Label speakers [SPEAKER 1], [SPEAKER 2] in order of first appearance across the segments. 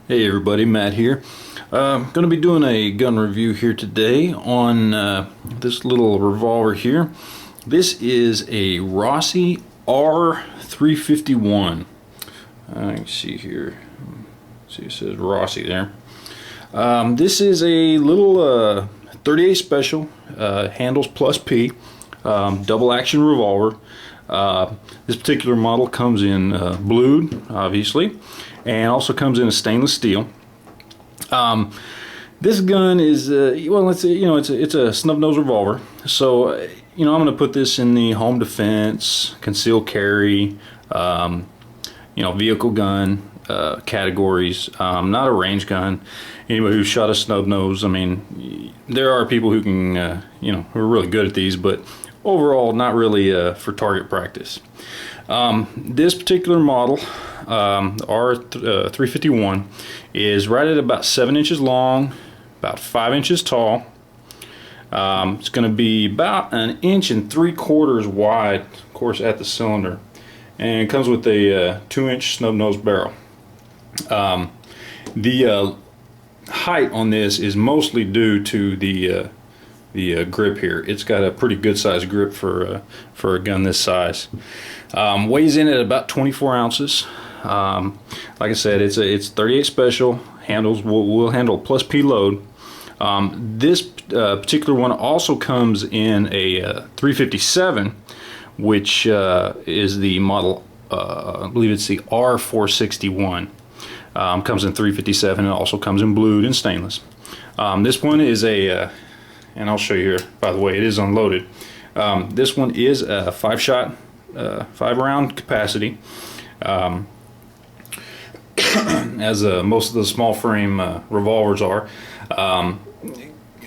[SPEAKER 1] Hey everybody, Matt here. Going to be doing a gun review here today on this little revolver here. This is a Rossi R351. You can see here. See, it says Rossi there. This is a little 38 special, handles plus P, double action revolver. This particular model comes in blued, obviously, and also comes in a stainless steel. This gun is well, it's a snub nose revolver. So I'm going to put this in the home defense, concealed carry, vehicle gun categories. Not a range gun. Anybody who's shot a snub nose, I mean, there are people who can who are really good at these, but overall not really for target practice. This particular model, R351, is right at about 7 inches long, about 5 inches tall. It's going to be about 1 3/4 inches wide, of course, at the cylinder, and it comes with a 2-inch snub nose barrel. The height on this is mostly due to the grip here. It's got a pretty good size grip for a gun this size. Weighs in at about 24 ounces. Like I said, it's 38 special. Will handle plus P load. This particular one also comes in a 357, which is the model. I believe it's the R461. Comes in 357 and also comes in blued and stainless. This one is a and I'll show you here, by the way, it is unloaded. This one is a 5-shot, 5-round capacity, as most of the small frame revolvers are.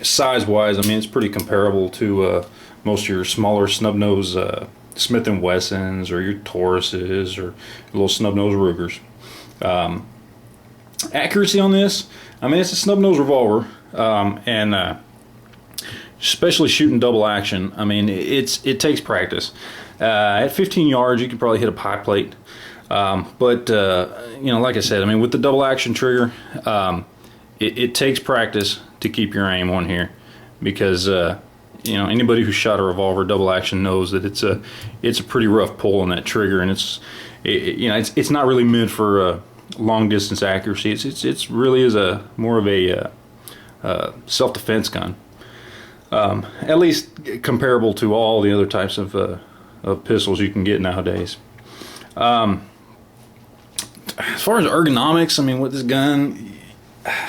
[SPEAKER 1] Size-wise, I mean, it's pretty comparable to most of your smaller snub-nose Smith & Wessons or your Tauruses or little snub-nose Rugers. Accuracy on this, I mean, it's a snub-nose revolver, and especially shooting double action, I mean, it takes practice. At 15 yards, you could probably hit a pie plate, but like I said, I mean, with the double action trigger, it takes practice to keep your aim on here, because anybody who shot a revolver double action knows that it's a pretty rough pull on that trigger, and it's not really meant for long distance accuracy. It's really is more of a self-defense gun. At least comparable to all the other types of pistols you can get nowadays. As far as ergonomics, I mean, with this gun,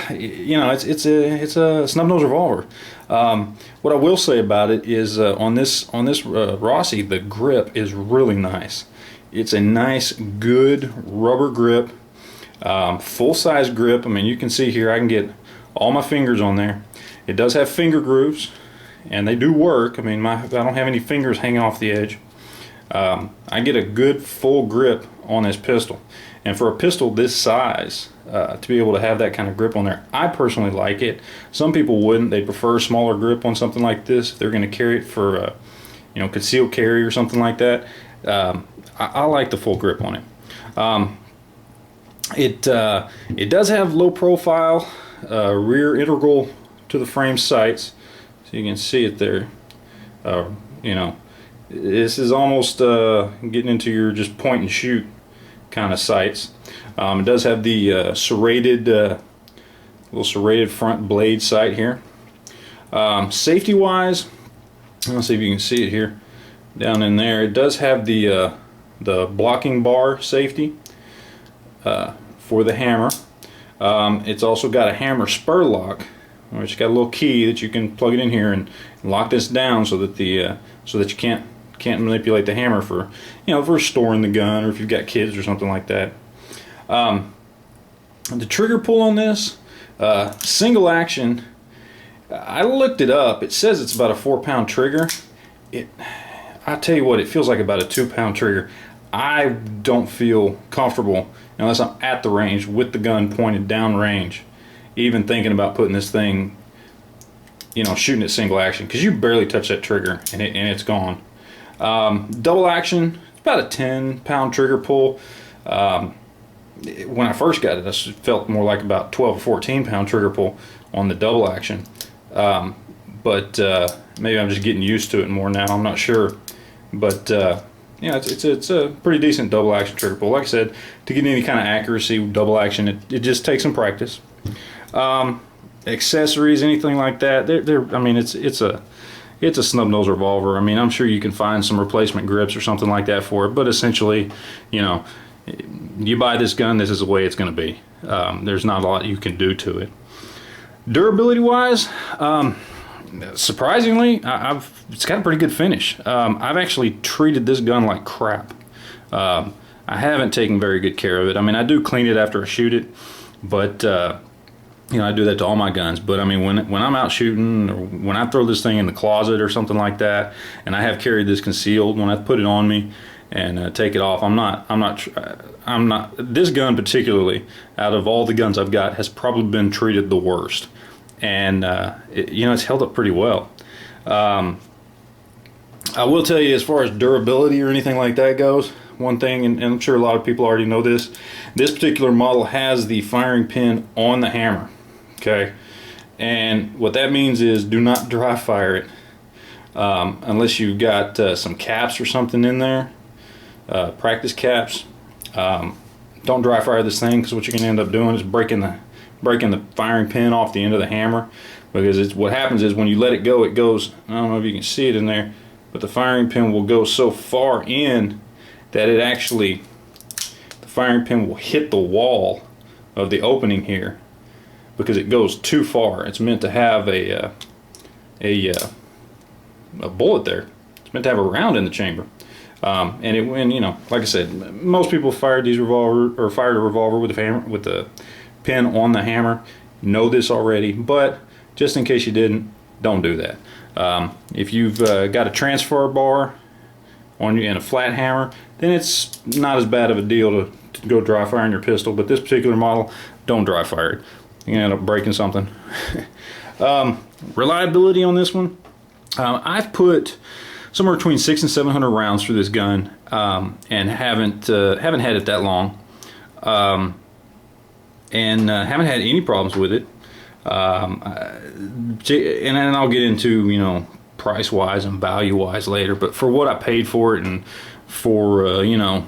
[SPEAKER 1] it's a snub nose revolver. What I will say about it is on this Rossi, the grip is really nice. It's a nice, good rubber grip, full size grip. I mean, you can see here I can get all my fingers on there. It does have finger grooves, and they do work. I mean, I don't have any fingers hanging off the edge. I get a good full grip on this pistol, and for a pistol this size, to be able to have that kind of grip on there, I personally like it. Some people wouldn't. They prefer a smaller grip on something like this if they're going to carry it for concealed carry or something like that. I like the full grip on it. It does have low profile rear integral to the frame sights, so you can see it there. This is almost getting into your just point and shoot kind of sights. It does have the serrated front blade sight here. Safety wise, let's see if you can see it here down in there. It does have the blocking bar safety for the hammer. It's also got a hammer spur lock, which got a little key that you can plug it in here and lock this down so that you can't manipulate the hammer for storing the gun, or if you've got kids or something like that. The trigger pull on this, single action, I looked it up. It says it's about a 4-pound trigger. I tell you what, it feels like about a 2-pound trigger. I don't feel comfortable unless I'm at the range with the gun pointed down range, even thinking about putting this thing, shooting it single action, because you barely touch that trigger and it's gone. Double action, it's about a 10-pound trigger pull. when I first got it, I felt more like about 12 or 14 pound trigger pull on the double action. But maybe I'm just getting used to it more now. I'm not sure. But yeah, it's a pretty decent double action trigger pull. Like I said, to get any kind of accuracy with double action, it just takes some practice. Accessories, anything like that, I mean, it's a snub nose revolver. I mean, I'm sure you can find some replacement grips or something like that for it, but essentially, you know, you buy this gun, this is the way it's going to be. There's not a lot you can do to it. Durability wise, surprisingly, it's got a pretty good finish. I've actually treated this gun like crap. I haven't taken very good care of it. I mean, I do clean it after I shoot it, but you know, I do that to all my guns. But I mean, when I'm out shooting, or when I throw this thing in the closet or something like that, and I have carried this concealed, when I put it on me and take it off, I'm not. This gun particularly, out of all the guns I've got, has probably been treated the worst. And you know, it's held up pretty well. I will tell you, as far as durability or anything like that goes, one thing, and I'm sure a lot of people already know this particular model has the firing pin on the hammer. Okay, and what that means is do not dry fire it unless you've got some caps or something in there, practice caps. Don't dry fire this thing, because what you're going to end up doing is breaking the firing pin off the end of the hammer, because what happens is when you let it go, it goes, I don't know if you can see it in there, but the firing pin will go so far in that it actually, the firing pin will hit the wall of the opening here, because it goes too far. It's meant to have a bullet there. It's meant to have a round in the chamber. And you know, like I said, most people fired a revolver with the pin on the hammer. Know this already, but just in case you didn't, don't do that. If you've got a transfer bar on you and a flat hammer, then it's not as bad of a deal to go dry firing your pistol. But this particular model, don't dry fire it. You're gonna end up breaking something. Reliability on this one, I've put somewhere between 600 and 700 rounds through this gun, and haven't had it that long, and haven't had any problems with it. And I'll get into, you know, price wise and value wise later, but for what I paid for it, and for you know,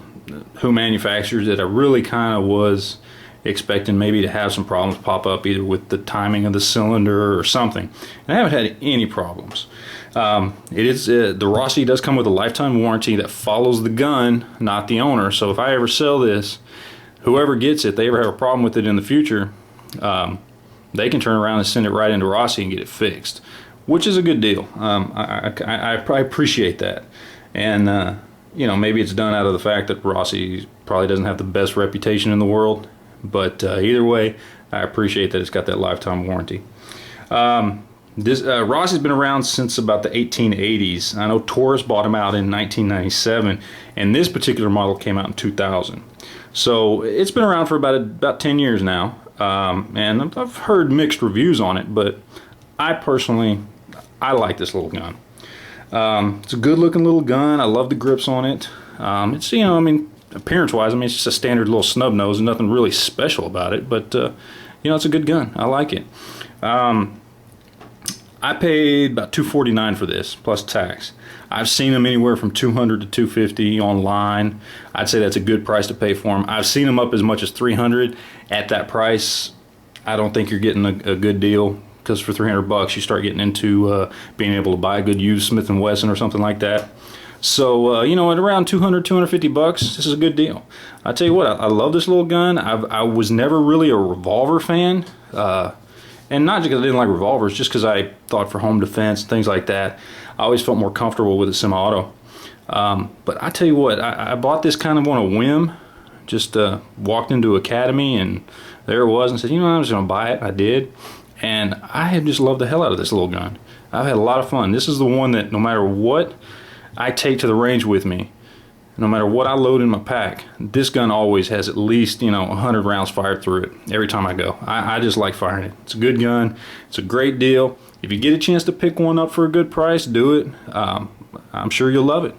[SPEAKER 1] who manufactures it, I really kind of was expecting maybe to have some problems pop up, either with the timing of the cylinder or something, and I haven't had any problems. It is the Rossi does come with a lifetime warranty that follows the gun, not the owner. So if I ever sell this, whoever gets it, they ever have a problem with it in the future, they can turn around and send it right into Rossi and get it fixed, which is a good deal. I appreciate that. And you know, maybe it's done out of the fact that Rossi probably doesn't have the best reputation in the world, but either way, I appreciate that it's got that lifetime warranty. Rossi's been around since about the 1880s. I know Taurus bought him out in 1997, and this particular model came out in 2000. So it's been around for about 10 years now, and I've heard mixed reviews on it, but I personally like this little gun. It's a good looking little gun. I love the grips on it. It's, you know, I mean, appearance wise, I mean, it's just a standard little snub nose and nothing really special about it, but you know, it's a good gun. I like it. I paid about $249 for this plus tax. I've seen them anywhere from $200 to $250 online. I'd say that's a good price to pay for them. I've seen them up as much as $300. At that price, I don't think you're getting a good deal, because for $300 you start getting into being able to buy a good used Smith & Wesson or something like that. So you know, at around $200, $250, this is a good deal. I tell you what, I love this little gun. I was never really a revolver fan. And not just because I didn't like revolvers, just because I thought for home defense and things like that, I always felt more comfortable with a semi-auto. But I tell you what, I bought this kind of on a whim. Just walked into Academy, and there it was, and said, you know, I'm just going to buy it. I did. And I have just loved the hell out of this little gun. I've had a lot of fun. This is the one that no matter what I take to the range with me, no matter what I load in my pack, this gun always has at least, you know, 100 rounds fired through it every time I go. I just like firing it. It's a good gun. It's a great deal. If you get a chance to pick one up for a good price, do it. I'm sure you'll love it.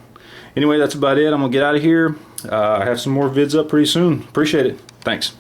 [SPEAKER 1] Anyway, that's about it. I'm going to get out of here. I have some more vids up pretty soon. Appreciate it. Thanks.